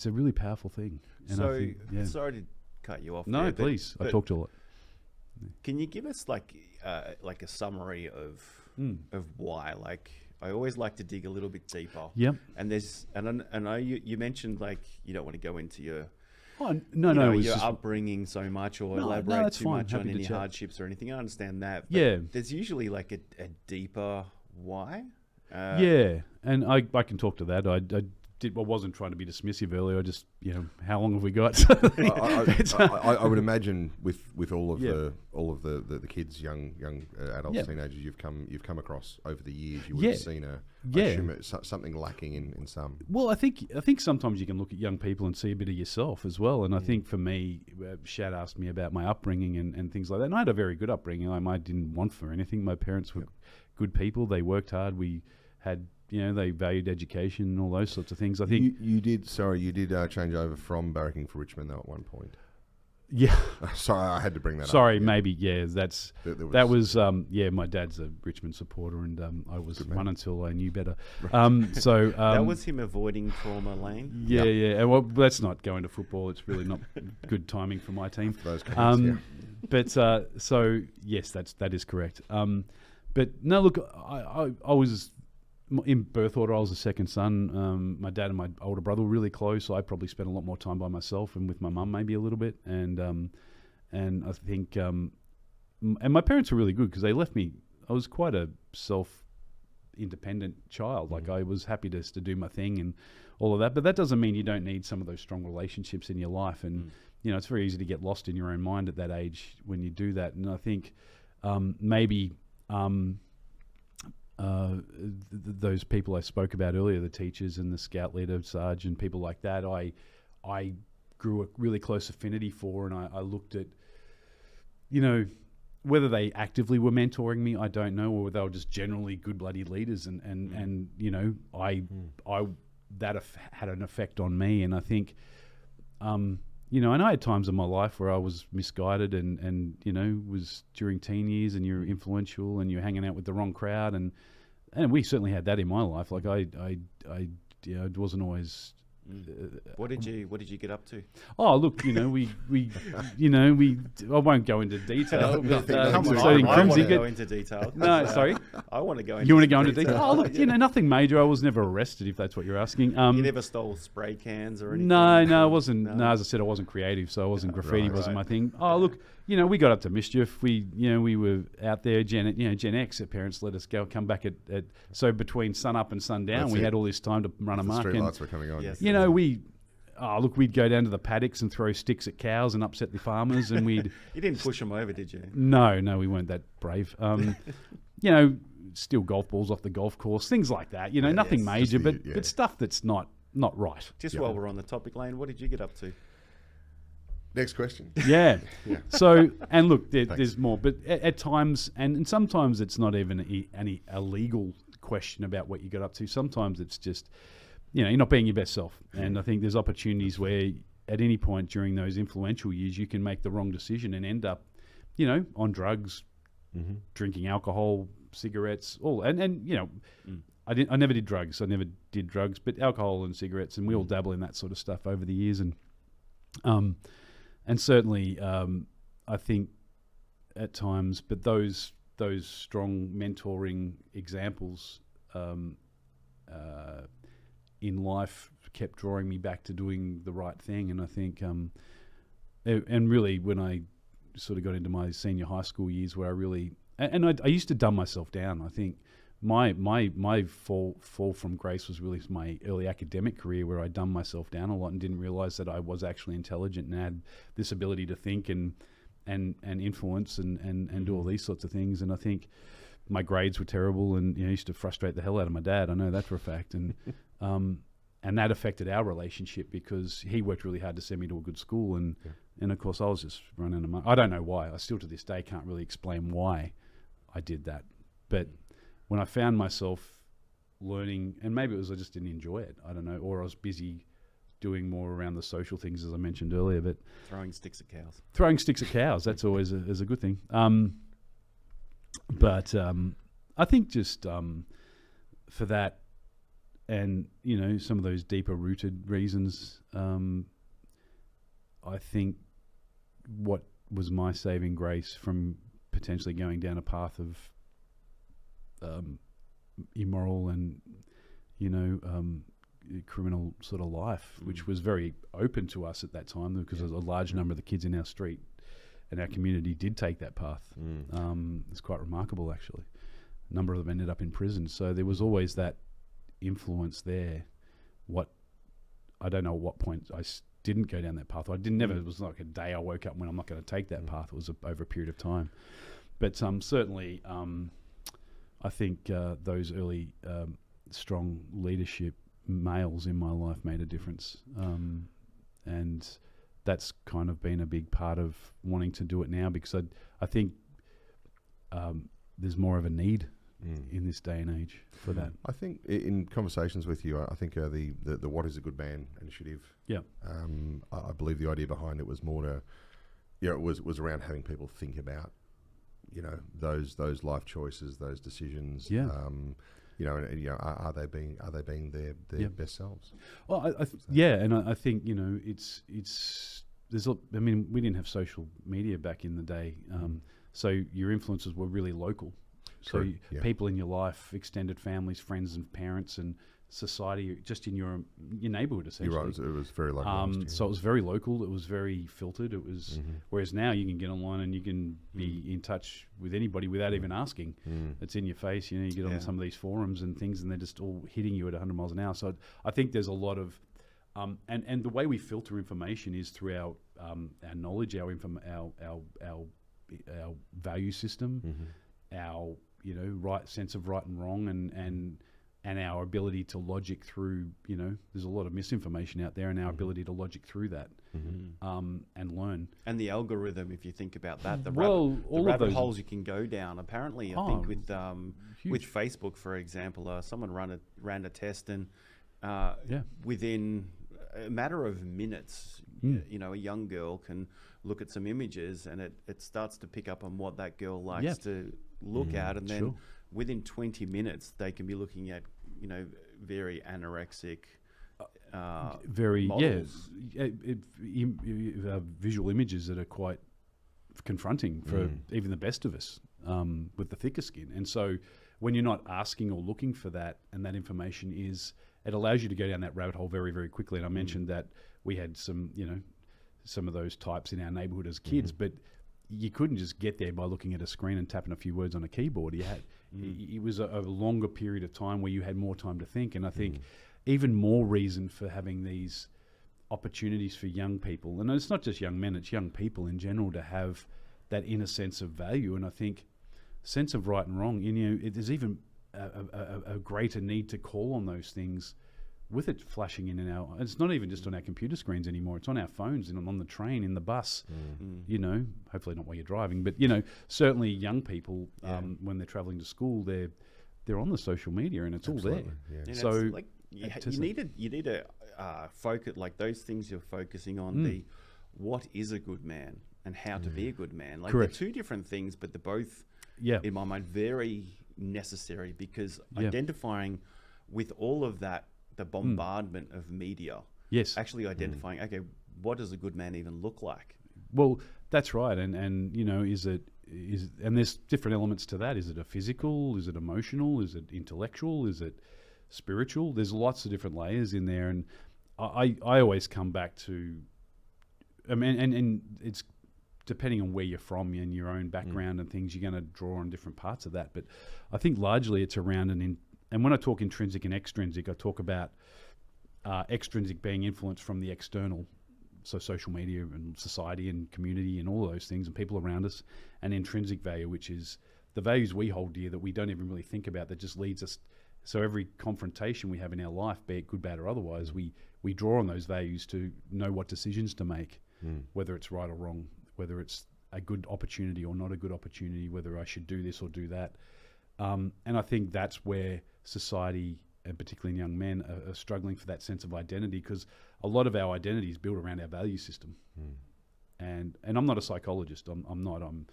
a really powerful thing. And so, I think, sorry to cut you off. No, there, please. I talked a lot. Can you give us like a summary of why? Like, I always like to dig a little bit deeper. Yep. And I know you mentioned like you don't want to go into your your upbringing so much or elaborate too much on any hardships or anything. I understand that. But there's usually like a deeper why. And I can talk to that. I wasn't trying to be dismissive earlier. I just, how long have we got? I would imagine with all of the kids, young adults, teenagers you've come across over the years, you would have seen something lacking in some. Well, I think sometimes you can look at young people and see a bit of yourself as well. And I think for me, Shad asked me about my upbringing and things like that. And I had a very good upbringing. I didn't want for anything. My parents were good people. They worked hard. We had. They valued education and all those sorts of things. I think you did change over from barracking for Richmond though at one point. Yeah. Sorry, I had to bring that up. Sorry, maybe, that was my dad's a Richmond supporter, and I was one until I knew better. That was him avoiding trauma lane. Yeah. And well, let's not go into football. It's really not good timing for my team. Those comments, But so yes, that is correct. But no, look, I was. In birth order, I was the second son. My dad and my older brother were really close. So I probably spent a lot more time by myself and with my mum maybe a little bit. And I think, and my parents were really good because they left me. I was quite a self-independent child. Like I was happy to do my thing and all of that. But that doesn't mean you don't need some of those strong relationships in your life. And it's very easy to get lost in your own mind at that age when you do that. And I think those people I spoke about earlier, the teachers and the scout leader, Sarge, and people like that, I grew a really close affinity for, and I looked at, whether they actively were mentoring me, I don't know, or they were just generally good bloody leaders, and I that had an effect on me. And I think, you know, and I had times in my life where I was misguided and you know, was during teen years, and you're influential and you're hanging out with the wrong crowd, and we certainly had that in my life. Like I you know, it wasn't always. What did you get up to? Oh, look, you know, we you know, I won't go into detail. But, I want to go into detail. No, sorry. I want to go into You want to go into detail? Oh, look, you know, nothing major. I was never arrested, if that's what you're asking. You never stole spray cans or anything? No, I wasn't. No, as I said, I wasn't creative, so I wasn't graffiti. Wasn't my thing. Oh, look, you know, we got up to mischief. We were out there. Gen X. Our parents let us come back at so between sun up and sundown, we had all this time to run amok. Street lights were coming on. Yes. You know, we'd go down to the paddocks and throw sticks at cows and upset the farmers, and we'd. You didn't push them over, did you? No, we weren't that brave. You know, steal golf balls off the golf course, things like that. You know, nothing major, but stuff that's not right. Just while we're on the topic, Lane, what did you get up to? Next question. Yeah. So, and look, there's more, but at times, and sometimes it's not even any illegal question about what you got up to. Sometimes it's just, you know, you're not being your best self. And I think there's opportunities where at any point during those influential years, you can make the wrong decision and end up, you know, on drugs, drinking alcohol, cigarettes, all. And you know, I never did drugs. But alcohol and cigarettes, and we all dabble in that sort of stuff over the years. And certainly, I think at times, but those strong mentoring examples in life kept drawing me back to doing the right thing. And I think, and really, when I sort of got into my senior high school years, where I really, and I used to dumb myself down. I think my fall from grace was really my early academic career, where I dumbed myself down a lot and didn't realize that I was actually intelligent and had this ability to think and influence and do all these sorts of things. And I think my grades were terrible, and you know, used to frustrate the hell out of my dad. I know that for a fact. And that affected our relationship, because he worked really hard to send me to a good school, and of course I was just running amok. I don't know why. I still to this day can't really explain why I did that. But when I found myself learning, and maybe it was I just didn't enjoy it, I don't know, or I was busy doing more around the social things, as I mentioned earlier. But throwing sticks at cows, that's always a good thing. But I think just for that, and you know, some of those deeper rooted reasons, I think what was my saving grace from potentially going down a path of immoral and, you know, criminal sort of life, which was very open to us at that time, because a large number of the kids in our street and our community did take that path. It's quite remarkable, actually. A number of them ended up in prison. So there was always that influence there. I don't know at what point I didn't go down that path. It was like a day I woke up when I'm not going to take that path. It was over a period of time. But certainly, I think those early strong leadership males in my life made a difference. And that's kind of been a big part of wanting to do it now, because I think there's more of a need in this day and age for that. I think in conversations with you, I think the What is a Good Man initiative. Yeah. I believe the idea behind it was more to, it was around having people think about, you know, those life choices, those decisions. Yeah. Are they being their best selves? Well, I think, you know, we didn't have social media back in the day, so your influences were really local. So people in your life, extended families, friends and parents, and society, just in your neighborhood, essentially. You're right, it was very local. So it was very local. It was very filtered. It was whereas now you can get online and you can be in touch with anybody without even asking. It's in your face. You know, you get on some of these forums and things, and they're just all hitting you at 100 miles an hour. So I think there's a lot of and the way we filter information is through our knowledge, our value system, our right sense of right and wrong, and our ability to logic through, you know, there's a lot of misinformation out there, and our ability to logic through that and learn. And the algorithm, if you think about that, the rabbit holes you can go down, apparently, I think with Facebook, for example, someone ran a test, and within a matter of minutes, you know, a young girl can look at some images and it starts to pick up on what that girl likes to look at. And then within 20 minutes, they can be looking at, you know, very anorexic very models. Visual images that are quite confronting for even the best of us with the thicker skin. And so when you're not asking or looking for that, and that information it allows you to go down that rabbit hole very, very quickly. And I mentioned that we had some of those types in our neighborhood as kids, but you couldn't just get there by looking at a screen and tapping a few words on a keyboard. You had it was a longer period of time where you had more time to think. And I think even more reason for having these opportunities for young people, and it's not just young men, it's young people in general, to have that inner sense of value. And I think sense of right and wrong, there's even a greater need to call on those things with it flashing in and out. It's not even just on our computer screens anymore. It's on our phones and on the train, in the bus, you know, hopefully not while you're driving, but, you know, certainly young people, when they're traveling to school, they're on the social media and it's all there. Yeah. So like you need to focus, like those things you're focusing on, what is a good man and how to be a good man. Like they're two different things, but they're both, in my mind, very necessary, because identifying with all of that, the bombardment of media, actually identifying, okay, what does a good man even look like? Well, that's right. And you know, and there's different elements to that. Is it a physical? Is it emotional? Is it intellectual? Is it spiritual? There's lots of different layers in there. And I always come back to, I mean, and it's depending on where you're from and your own background and things, you're going to draw on different parts of that. But I think largely it's around and when I talk intrinsic and extrinsic, I talk about extrinsic being influenced from the external, so social media and society and community and all of those things and people around us, and intrinsic value, which is the values we hold dear that we don't even really think about, that just leads us. So every confrontation we have in our life, be it good, bad or otherwise, we draw on those values to know what decisions to make, whether it's right or wrong, whether it's a good opportunity or not a good opportunity, whether I should do this or do that. And I think that's where society, and particularly in young men, are struggling for that sense of identity, because a lot of our identity is built around our value system. And I'm not a psychologist. I'm not. I'm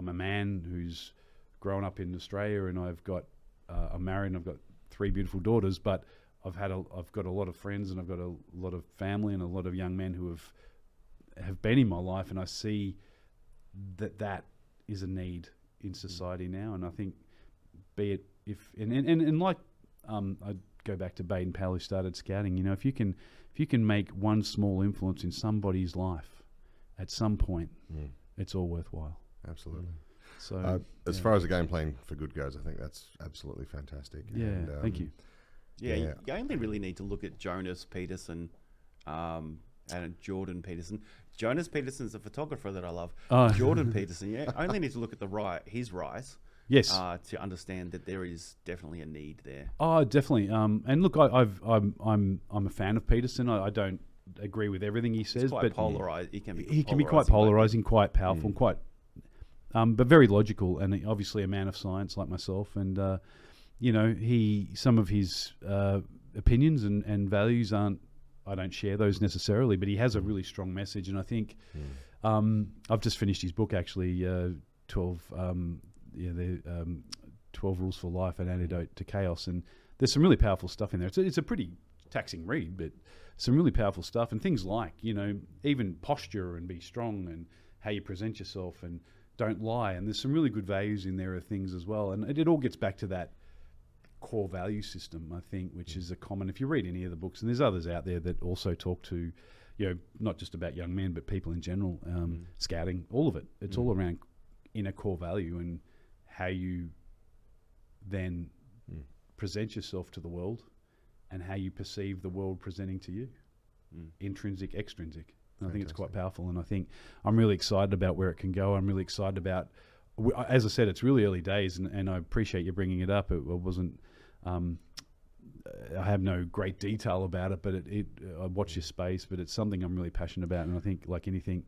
a man who's grown up in Australia, and I've got I'm married, and I've got 3 beautiful daughters. But I've got a lot of friends, and I've got a lot of family, and a lot of young men who have been in my life, and I see that is a need in society now. And I think, be it and like I go back to Baden Powell, who started scouting. You know, if you can make one small influence in somebody's life at some point, it's all worthwhile. Absolutely. So as far as the game plan for good goes, I think that's absolutely fantastic. Yeah, and, thank you. You only really need to look at Jonas Peterson and Jordan Peterson. Jonas Peterson's a photographer that I love. Jordan Peterson, I only need to look at his rise. Yes, to understand that there is definitely a need there. Oh, definitely. And look, I'm a fan of Peterson. I don't agree with everything he says, but polarized. He can be quite polarizing, quite powerful, quite, but very logical, and obviously a man of science like myself. And you know, some of his opinions and values aren't. I don't share those necessarily, but he has a really strong message, and I think I've just finished his book actually, 12 Rules for Life, an Antidote to Chaos, and there's some really powerful stuff in there. It's a pretty taxing read, but some really powerful stuff, and things like, you know, even posture and be strong and how you present yourself and don't lie, and there's some really good values in there of things as well, and it all gets back to that core value system, I think, which is a common, if you read any of the books, and there's others out there that also talk to, you know, not just about young men, but people in general, scouting, all of it. It's all around inner core value and how you then present yourself to the world and how you perceive the world presenting to you. Intrinsic, extrinsic. And I think it's quite powerful, and I think I'm really excited about where it can go. I'm really excited about, as I said, it's really early days, and I appreciate you bringing it up. It wasn't, I have no great detail about it, but I watch your space, but it's something I'm really passionate about, and I think, like anything,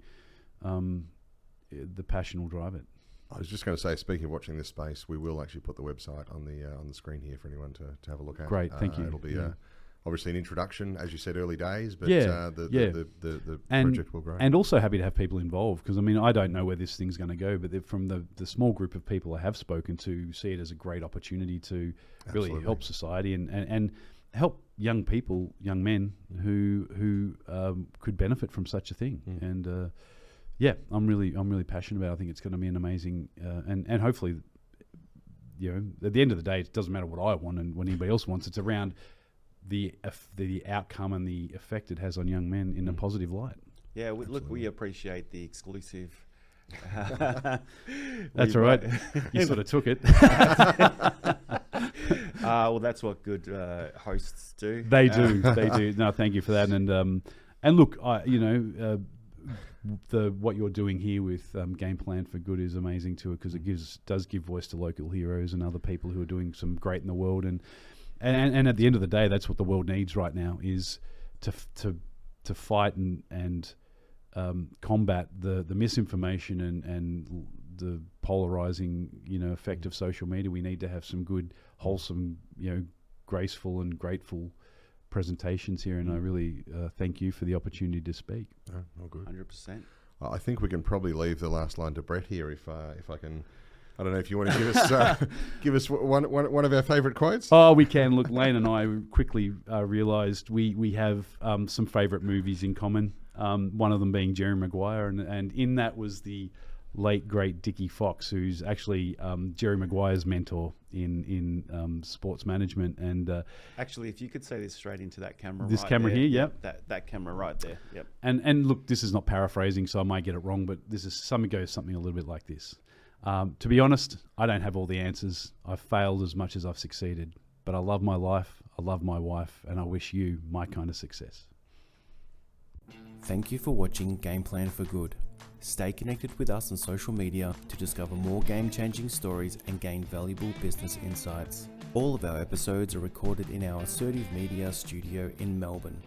the passion will drive it. I was just going to say, speaking of watching this space, we will actually put the website on the screen here for anyone to have a look at. Great, thank you. It'll be obviously an introduction, as you said, early days, but the project will grow. And also happy to have people involved, because I mean, I don't know where this thing's going to go, but from the small group of people I have spoken to, see it as a great opportunity to really help society and help young people, young men who could benefit from such a thing. And I'm really passionate about it. I think it's going to be an amazing and hopefully, at the end of the day, it doesn't matter what I want and what anybody else wants. It's around the outcome and the effect it has on young men in a positive light. Yeah, we appreciate the exclusive. That's all right. You sort of took it. Well, that's what good hosts do. They do. No, thank you for that. And look, what you're doing here with Gameplan for Good is amazing too, because it does give voice to local heroes and other people who are doing some great in the world. And at the end of the day, that's what the world needs right now, is to fight and combat the misinformation and the polarizing effect of social media. We need to have some good, wholesome, graceful and grateful presentations here, and I really thank you for the opportunity to speak. Oh, good. 100%. I think we can probably leave the last line to Brett here, if I can. I don't know if you want to give us one of our favourite quotes. Oh, we can. Look, Lane and I quickly realised we have some favourite movies in common. One of them being Jerry Maguire, and in that was the late great Dickie Fox, who's actually Jerry Maguire's mentor in sports management. And actually, if you could say this straight into that camera, this right camera there, here, yep, that camera right there, yep. And look, this is not paraphrasing, so I might get it wrong, but this is something a little bit like this. To be honest, I don't have all the answers. I've failed as much as I've succeeded, but I love my life, I love my wife, and I wish you my kind of success. Thank you for watching Gameplan for Good. Stay connected with us on social media to discover more game-changing stories and gain valuable business insights. All of our episodes are recorded in our Assertive Media studio in Melbourne.